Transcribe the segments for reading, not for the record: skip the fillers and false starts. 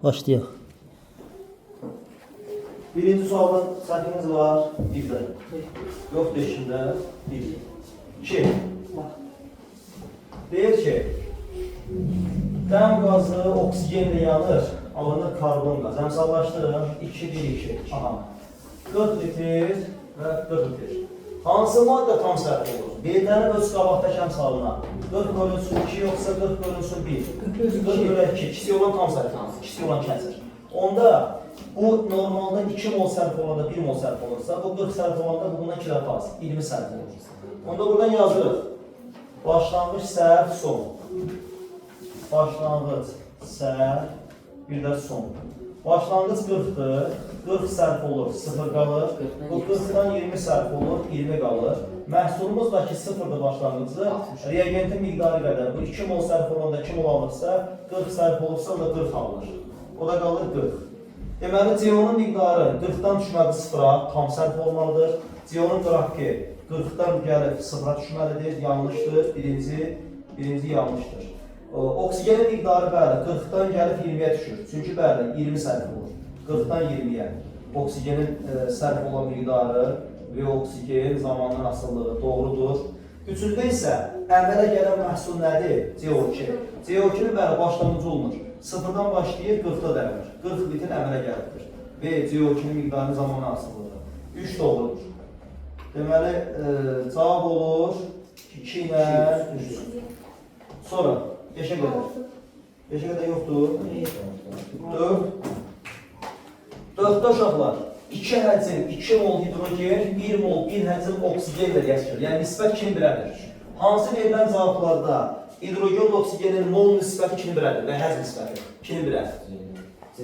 Başlayaq. Birinci sualın səhvimiz var. Bizdə. Yoxdur işində. Bir. 2. Deyir ki, dəm qazı oksigenlə yanır, alınır karbon qaz. Əmsallaşdırın. 2, 1, 2. Aha. 40 litr və 40 litr. Hansı maddə tam sərf olur? B'dən öz qabaqdakı əmsalına. 40 bölünsün 2 yoxsa 40 bölünsün 1. 40 bölünsün 2. İkisi olan tam sərf. İkisi olan kəsir. Onda bu normalde 2 mol sərf olanda 1 mol sərf olursa, bu 40 sərf olanda bu bundan 2 dəfə az, 20 sərf olur. Onda buradan yazırıq. Başlanğıc sərf son. Başlanğıc sərf, bir də son. Başlanğıc 40'dır, 40 sərf olur, 0 qalır. Bu 40'dan 20 sərf olur, 20 qalır. Məhsulumuz da ki 0'dır başlanğıcı, reagentin miqdarı qədər. Bu 2 mol sərf olanda 2 mol alırsa, 40 sərf olursa da 40 alınır. O da qalır 40. Deməli, CO-nun miqdarı 40-dan düşməli 0-a tam sərf olmalıdır. CO-nun qrafiki 40-dan gəlib 0-a düşməlidir, yanlışdır. Birinci yanlışdır. Oksigenin miqdarı bəli 40-dan gəlib 20-yə düşür. Çünki bəli 20 sərf olur. 40-dan 20-yə. Oksigenin sərf olan miqdarı və oksigen zamandan asıllığı doğrudur. Üçüncüdə isə əmələ gələn məhsul nədir? CO2. CO2-nin bəli başlanğıcı olmur. 0-dan başlayır, 40'da dayanır. 40 litr əmələ gəlibdir. Və CO2'nin miqdarı zamanı asılıdır. 3 doğrudur. Deməli, cavab olur 2 ilə 3. Sonra 5'e qədər. 5'e qədər yoxdur. 4. 4'də uşaqlar 2 həcm 2 mol hidrogen, 1 mol 1 həcm oksigenlə yaşayır. Yəni nisbət 2-ni birədir. Hansı verilən cavablarda hidrogen oksigenin mol nisbəti 2-ni birədir və həzm nisbəti 2-ni birədir.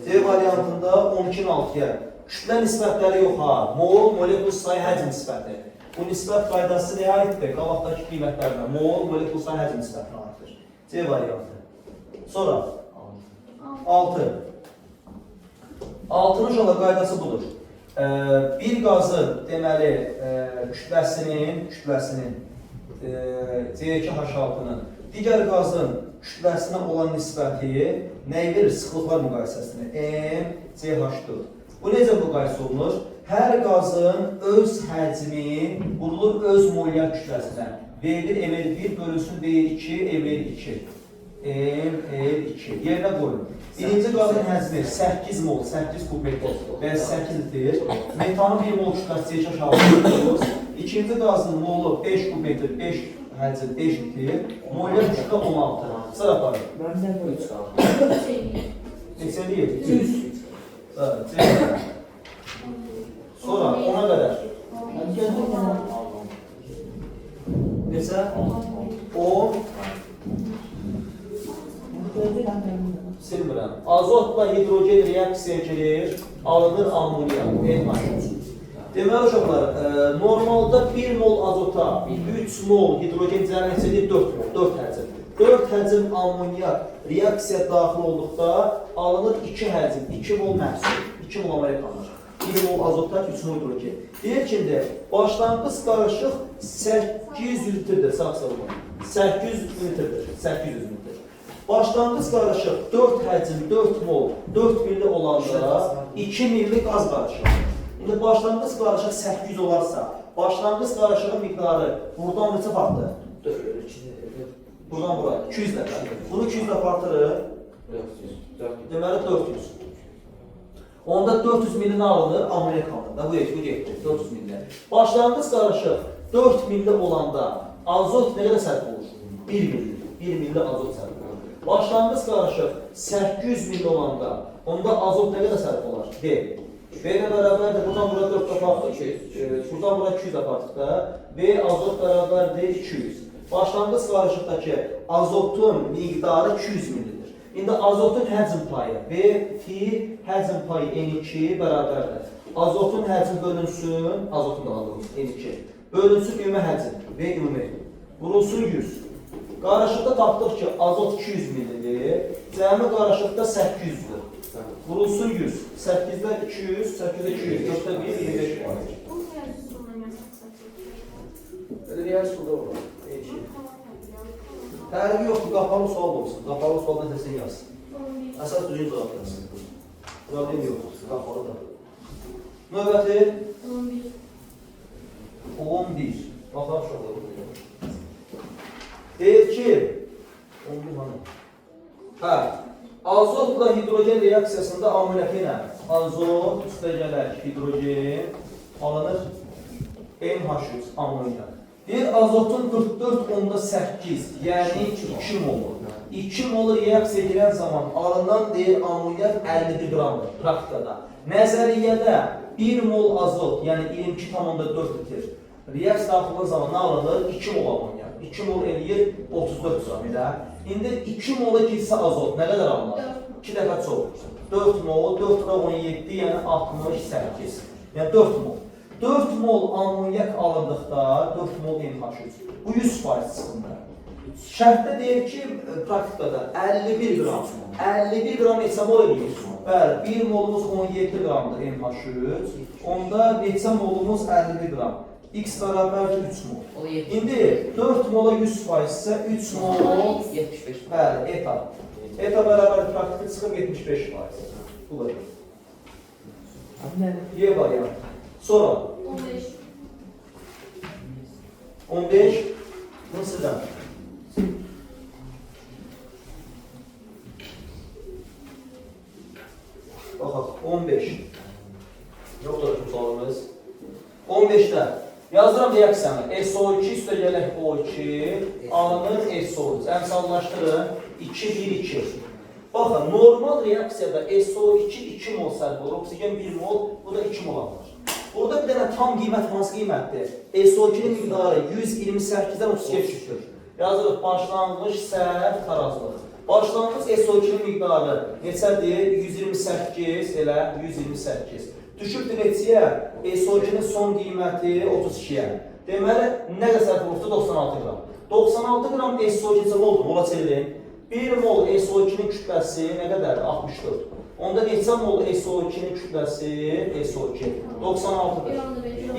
C variantında 12-nin 6-ya. Kütlə nisbətləri yox ha. Mol, molekul sayı, həzm nisbəti. Bu nisbət qaydası nəyə aiddir? Qabaqdakı qiymətlərlə. Mol, molekul sayı, həzm nisbətinə aiddir. C variantı. Sonra 6. 6'nın uşaqlar qaydası budur. Bir qazın deməli kütləsinin C2H6-nın digər qazın kütləsinə olan nisbəti nəyi verir? Sıxlıqlar müqayisəsini. MCH4. Bu necə müqayisə olunur? Hər qazın öz həcmi vurulur öz molyar kütləsinə. V1 ml1 bölünsün V2 ml2. ml2. Yerinə qoyun. Birinci qazın həcmi 8 mol, 8 kubmetr və 8 litr. Metanın 1 mol kütləsi C2H6. İkinci qazın molu 5 kubmetr, 5 həcm 5 litr. Molyar kütlə 16. Sıra aparır. Məndən bu 3 qalır. Neçə eləyir? 100. Sonra ona qədər. Neçə? 10. Silmirəm. Azotla hidrogen reaksiya girir, alınır ammoniyak, NH3. Deməli uşaqlar, normalda 1 mol azota 3 mol hidrogen cəmi edir 4 həcm. 4 həcm ammoniyak reaksiya daxil olduqda alınır 2 həcm, 2 mol məhsul, 2 mol ammoniyak alınır. 1 mol azotdan 3 mol hidrogen. Deyir ki, başlanğıc qarışıq 800 litrdir, sağ-salma. 800 litrdir, 800 litr. Başlanğıc qarışıq 4 həcm, 4 mol, 4 milli olanda 2 milli qaz qarışıq. İndi başlanğıc qarışıq 800 olarsa, başlanğıc qarışığın miqdarı buradan neçə farklı? Buradan bura 200 dəfə. Bunu 200 dəfə artırır. Deməli 400. Onda 400 milli alınır, ammoniyak alınır. Bu getdi, 400 milli. Başlanğıc qarışıq 4 milli olanda azot nə qədər sərf olur? 1 milli. 1 milli azot sərf olur. Başlanğıc qarışıq 800 milli olanda onda azot nə qədər sərf olar? D. B ilə bərabərdir. Buradan bura 4 dəfə artıq. Buradan bura 200 dəfə artıq da. B azot bərabərdir 200. Başlanğıc qarışıqdakı azotun miqdarı 200 millidir. İndi azotun həcm payı V fi həcm payı N2 bərabərdir. Azotun həcm bölünsün, azotun da alınır N2. Bölünsün ümumi həcm V ümumi. Vurulsun 100. Qarışıqda tapdıq ki azot 200 millidir. Cəmi qarışıqda 800'dür. Vurulsun 100. 8'də 200, 8'də 200. 4'də 1, 25 var. Öyle diğer suda olur. Tərifi yoxdur, qapalı sual olsun. Qapalı sualda desin yazsın. Əsas düzgün cavab versin. Problem yox. Bax orada. Növbəti 11. Baxaq şurada. Deyir ki, 11 hanı? Hə, azotla hidrogen reaksiyasında amoniakı ilə azot üstəgələk hidrogen alınır NH3 amoniak. Deyir azotun 44.8, yəni 2 mol. 2 mol reaksiya girən zaman alınan deyir amoniak 51 qramdır praktikada. Nəzəriyyədə 1 mol azot, yəni 22,4 litr reaksiya daxil zaman nə alınır? 2 mol amoniak. 2 mol eləyir 34 qram ilə. İndi 2 mola girsə azot nə qədər alınır? 2 dəfə çox. 4 mol, 4 qram 17, yəni 68. Yəni 4 mol. 4 mol amoniak alındıqda 4 mol NH3. Bu 100% çıxımdır. Şərtdə deyir ki, praktikada 51 qram. 51 qram neçə mol edir? Bəli, 1 molumuz 17 qramdır NH3. Onda neçə molumuz 51 qram. X bərabər 3 mol. İndi 4 mola 100% isə 3 mol 75. Bəli, eta. Eta bərabər praktikada çıxıb 75%. Bu qədər. Y variantı. Sonra 15. Bunu sizdən. Baxaq, 15. Yoxdur ki, sualımız. 15-də yazıram reaksiyanı. SO2 üstəgələk O2 alınır SO3. Əmsallaşdırın. 2, 1, 2. Baxın, normal reaksiyada SO2 2 mol sərf olur. Oksigen 1 mol, bu da 2 mol alınır. Burada bir dənə tam qiymət hansı qiymətdir? SO2-nin miqdarı 128-dən 32-yə düşür. Yazırıq, başlanğıc sərf tarazlıq. Başlanğıc SO2-nin miqdarı neçədir? 128, elə 128. Düşübdür neçəyə? SO2-nin son qiyməti 32-yə. Deməli, nə qədər sərf olursa 96 qram. 96 qram SO2 nə oldu? Mola çevirin. 1 mol SO2-nin kütləsi nə qədərdir? 64. Onda neçə mol SO2-nin kütləsi SO2? 96-dır.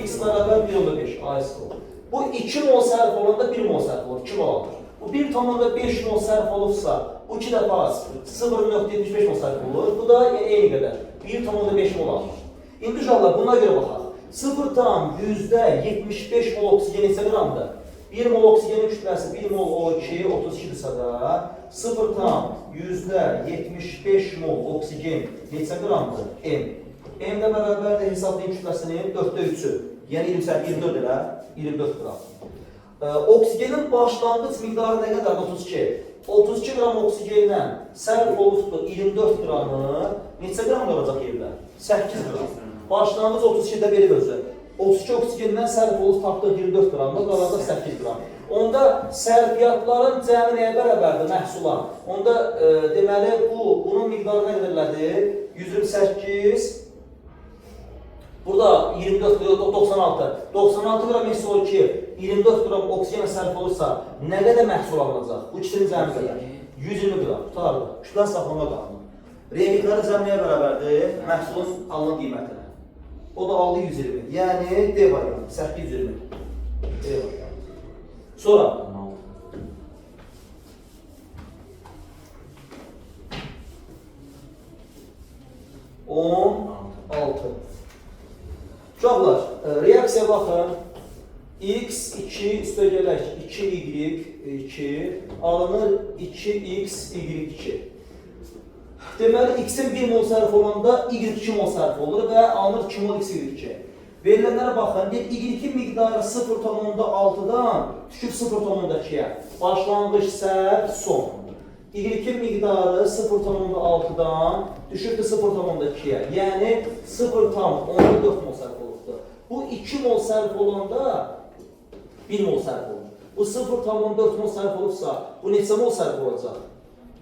X bərabər 1,5. Bu 2 mol sərf olanda 1 mol sərf olur. 2 mol alır. Bu 1,5 mol sərf olursa, bu 2 dəfə az. 0,75 mol sərf olur. Bu da eyni qədər. 1,5 mol alır. İndi uşaqlar buna görə baxaq. 0,75 mol oksigen neçə qramdır? 1 mol oksigenin kütləsi 1 mol O2 32-dirsə də 0,75 mol oksigen neçə qramdır? M. M də bərabərdir hesablayın kütləsinin 4-də 3-ü. Yəni 24 elə 24 qram. Oksigenin başlanğıc miqdarı nə qədər? 32. 32 qram oksigendən sərf olubdur 24 qramı neçə qram qalacaq yerdə? 8 qram. Başlanğıc 32-də verir özü. 32 oksigendən sərf olub tapdıq 24 qramda qalacaq 8 qram. Onda sərfiyyatların cəmi nəyə bərabərdir? Məhsula. Onda deməli bunun miqdarı nə qədərlədir? 128. Burada 24 96. 96 qram SO2 24 qram oksigenə sərf olursa nə qədər məhsul alınacaq? Bu ikisinin cəmi qədər. 120 qram. Tutarlı. Kütlə saxlama qanunu. Reagentlərin cəmi nəyə bərabərdir? Məhsulun alınan qiymətinə. O da aldı 120. Yəni D variantı. Səhv 120. D variantı. Sonra 16. Uşaqlar, reaksiya baxın. X2 üstəgələk 2Y2 alınır 2XY2. Deməli, X-in 1 mol sərf olanda Y2 mol sərf olur və alınır 2 mol XY2. Verilənlərə baxın, Y2 miqdarı 0,6-dan düşüb 0,2-yə. Başlanğıc sərf son. Y2 miqdarı 0,6-dan düşübdür 0,2-yə. Yəni 0,4 mol sərf olubdur. Bu 2 mol sərf olanda 1 mol sərf olur. Bu 0,4 mol sərf olubsa, bu neçə mol sərf olacaq?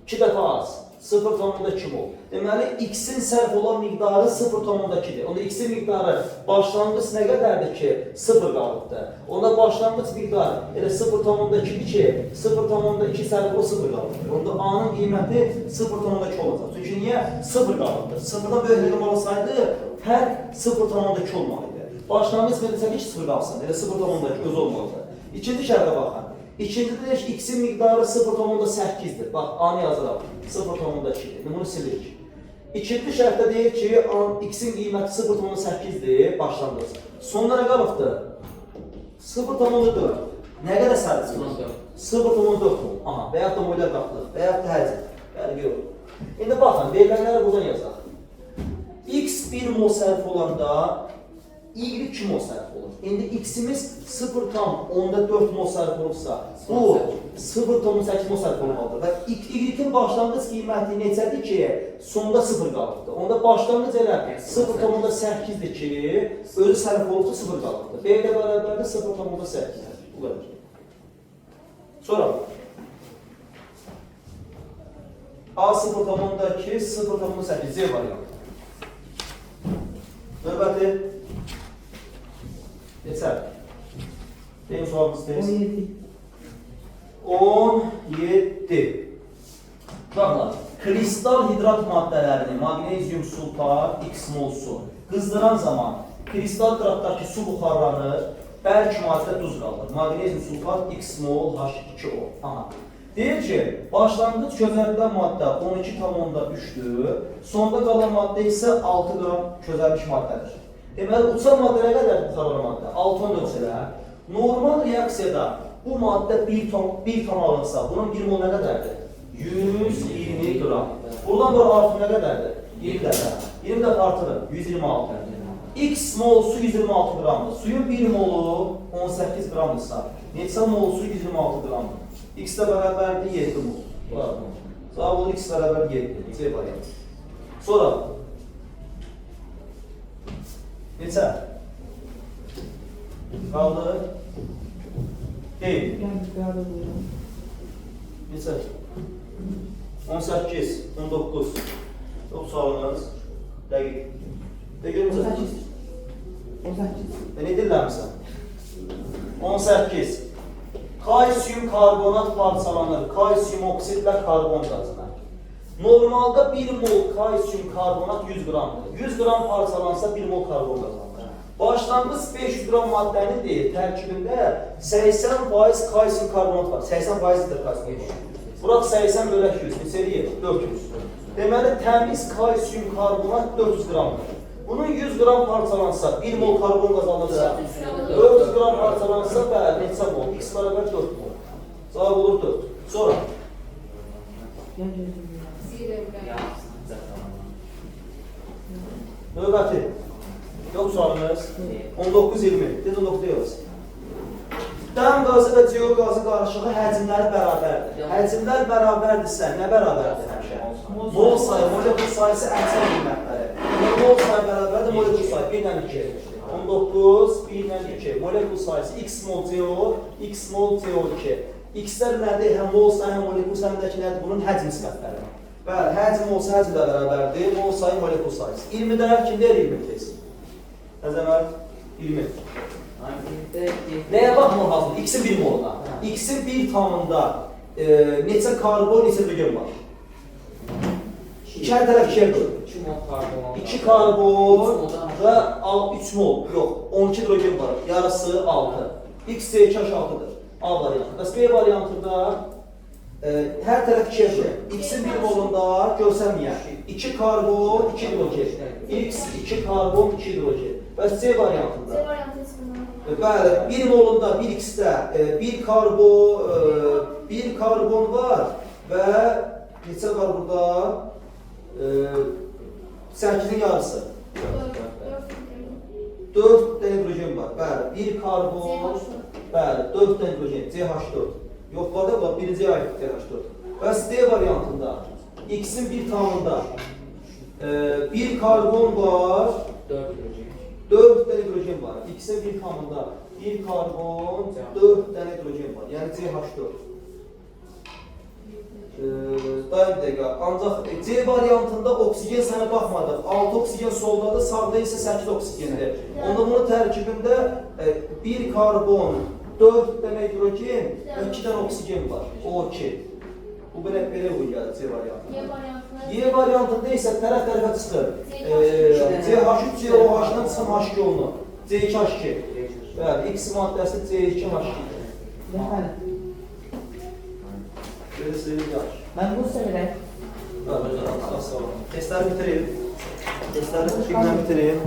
2 dəfə az. 0,2 mol. Deməli, X-in sərf olan miqdarı 0,2-dir. Onda X-in miqdarı başlanğıc nə qədərdir ki, 0 qalıbdır. Onda başlanğıc miqdarı elə 0,2-dir ki, 0,2 sərf olub 0 qalıbdır. Onda A-nın qiyməti 0,2 olacaq. Çünki niyə? 0 qalıbdır. 0-dan böyük rəqəm olsaydı, fərq 0,2 olmalıdır. Başlanğıc verilsə ki, 0 qalsın. Elə 0,2 öz olmalıdır. İkinci şərtə baxın. İkincidə deyək ki, x-in miqdarı 0,8-dir. Bax, A-nı yazıraq. 0,2-dir. Bunu silirik. İkinci şərtdə deyək ki, x-in qiyməti 0,8-dir, başlanğıc. Sonda nə qalıbdır? 0,4. Nə qədər sərdir? 0,4. Aha, və yaxud da moylar qatılır, və yaxud da həcm. Yəni, yox. İndi baxın, verilənləri buradan yazaq. X 1 mol sərf olanda, Y 2 mol sərf olur. İndi x-imiz 0,4 mol sərf olursa, bu 0,8 mol sərf olmalıdır. Və Y-in başlanğıc qiyməti neçədir ki, sonda 0 qalıbdır. Onda başlanğıc elə 0,8-dir ki, özü sərf olursa 0 qalıbdır. B ilə bərabərdir 0,8. Bu qədər. Sonra A 0,2, 0,8 C variantı. Növbəti neçə? Deyin sualımız tez. 17. Baxın, kristal hidrat maddələrini, magnezium sulfat, X mol su qızdıran zaman kristal hidratdakı su buxarlanır, bərk maddə duz qalır. Magnezium sulfat, X mol, H2O. Aha. Deyir ki, başlanğıc közəldən maddə 12,3-dür, sonda qalan maddə isə 6 qram közəlmiş maddədir. Deməli, uçan maddə nə qədər buxarlanan maddə? 6 ölçələr. Normal reaksiyada bu maddə 1 ton alınsa, bunun 1 mol nə qədərdir? 120 qram. Buradan sonra artır nə qədərdir? 20 dəfə. 20 dəfə artırır, 126. X mol su 126 qramdır. Suyun 1 molu 18 qramdırsa, neçə mol su 126 qramdır? X də bərabərdir 7 mol. Cavab olur X bərabər 7. C variantı. Sonra neçə? Qaldı? Deyil. Neçə? 18, 19. Yox sualınız. Dəqiq. Dəqiq necə? 18. Ne dilləmirsən? 18. Kalsiyum karbonat parçalanır. Kalsiyum oksidlə karbon qazanır. Normalda 1 mol kalsiyum karbonat 100 qramdır. 100 qram parçalansa 1 mol karbon qazanır. Başlanğıc 500 qram maddənin deyil, tərkibində 80% kalsiyum karbonat var. 80%dir kalsiyum. Buraq 80 bölək 100, neçə eləyir? 400. Deməli, təmiz kalsiyum karbonat 400 qramdır. Bunun 100 qram parçalansa 1 mol karbon qazanırsa, 400 qram parçalansa bəli, neçə mol? X bərabər 4 mol. Cavab olur 4. Sonra. Növbəti. Yox sualınız. 19-20. Biz 19'da yox. Dəm qazı və CO qazı qarışığı həcmləri bərabərdir. Həcmlər bərabərdirsə, nə bərabərdir həmişə? Mol sayı, molekul sayısı əksər qiymətləri. Mol sayı bərabərdir, molekul sayı 1 ilə 2. 19, 1 ilə 2. Molekul sayısı X mol CO, X mol CO2. X'lər nədir? Həm mol sayı, həm molekul sayındakı nədir? Bunun həcm nisbətləri. Bəli, həcm olsa həcm də bərabərdir, mol sayı, molekul sayısı. 20-də kimdə 20 tez? Nəzəmər? 20. Nəyə baxmaq lazımdır? X-in 1 moluna. X-in 1 tamında neçə karbon, neçə hidrogen var? 2 hər tərəf 2'yə bölür. 2 karbon və 3 mol, yox, 12 hidrogen var. Yarısı 6. X C2 aşağıdır. A variantı. Bəs B variantında hər tərəf 2'yə bölür. X-in 1 molunda görsənməyən 2 karbon, 2 hidrogen. X 2 karbon, 2 hidrogen. Bəs C variantında? C variantı bəli, 1 molunda 1x-də 1 karbon var və neçə var burada? 8'in yarısı. 4 tane hidrogen var. Bəli, 1 karbon, bəli, 4 tane hidrogen, CH4. Yox, var da var, birinciyə aid CH4. Bəs D variantında X-in 1 tamında 1 karbon var, 4 tane hidrogen var. X-in 1 tamında 1 karbon, 4 tane hidrogen var. Yəni CH4. Daim bir dəqiqə. Ancaq C variantında oksigen sənə baxmadıq. 6 oksigen soldadır, sağda isə 8 oksigendir. Onda bunun tərkibində 1 karbon, 4 tane hidrogen və 2 tane oksigen var. O2. Bu belə uyğun gəlir C variantında. Y variantında isə tərəf-tərəfə çıxır. CH3 COH-dan çıxan H2 olunur. C2H2. Bəli, X maddəsi C2H2. Şöyle silelim yavaş. Mən bunu sevirəm. Sağ olun. Testleri bitireyim. Testleri bitireyim.